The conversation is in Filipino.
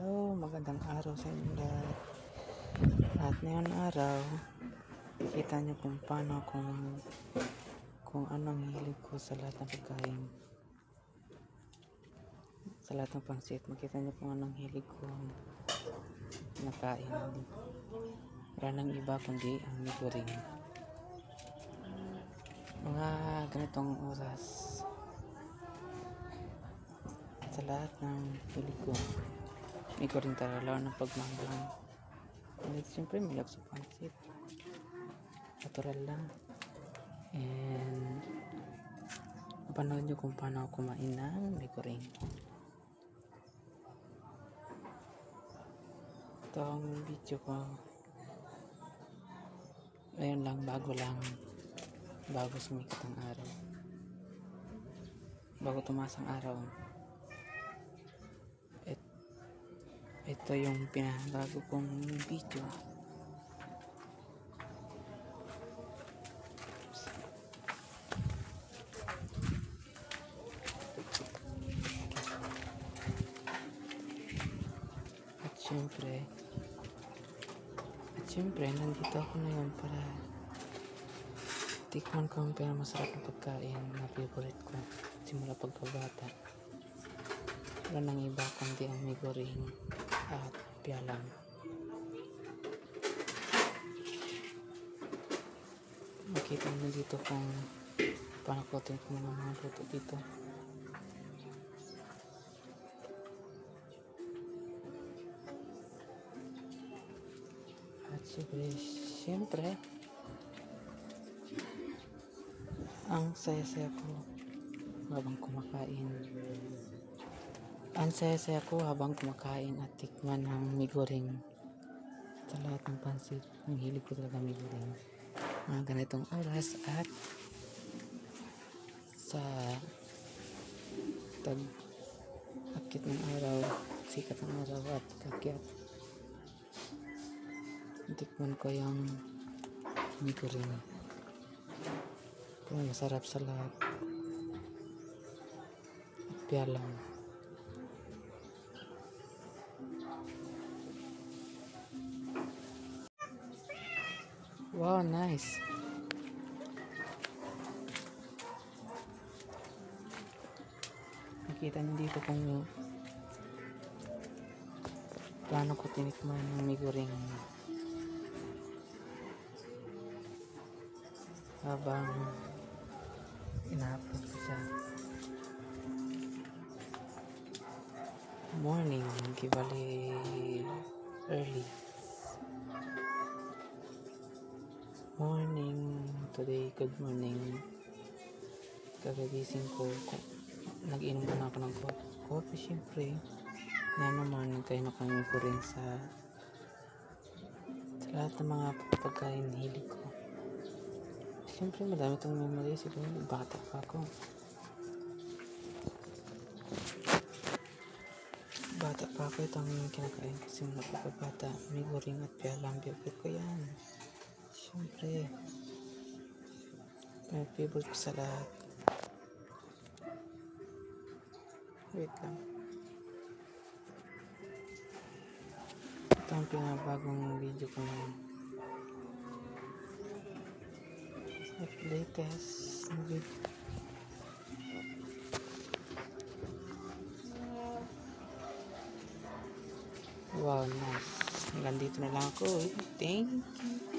Hello, magandang araw sa inyo lahat. At ngayon araw, kita nyo kung paano kung anong hilig ko sa lahat ng pagkain. Sa lahat ng pansit, makita nyo kung anong hilig ko nakain. Wala nang iba kundi ang miguring. Mga ganitong oras, sa lahat ng hilig ko, miguring talaga, lalo ng pagmanggang. And siyempre may love sa pansit, natural lang. And panood nyo kung paano ako kumain ng miguring. Ito ang video ko ngayon lang, bago sumikat ang araw, bago tumaas ang araw. Ito yung pinakabago kong video. At syempre nandito ako ngayon para tikman ko ang pinakamasarap na pagkain na favorite ko simula pagkabata. Wala nang iba kundi ang miguring at pialang. Makita nyo dito kung paano ko tingnan ng mga luto dito. At syempre ang saya-saya ko habang kumakain. Ang saya-saya ko habang kumakain at tikman ng miguring. Sa lahat ng pansit, ang hilig ko talaga miguring. Mga ganitong oras at sa tag-akit ng araw, sikat ng araw at kakyat, tikman ko yung miguring. Kung masarap sa lahat at pialang. Wow, nice. Nakita niyo dito kung paano ko tinikman ng miguring habang ina-upload ko siya. Morning, kibali early morning today. Good morning. Kagagising ko, nag-inom na ako ng coffee. Syempre ngayon naman nagkain ako ng miguring sa lahat ng mga pagkain hilig ko. Syempre madami itong memories. Siguro bata pa ako, itong kinakain ko simula pagkabata. Miguring at pialang, favorite ko yan. Siyempre, may favorite ko sa lahat. Wait lang. Ito ang pinabagong video ko ngayon. At latest na video. Wow, nice. Hanggang dito na lang ako. Thank you.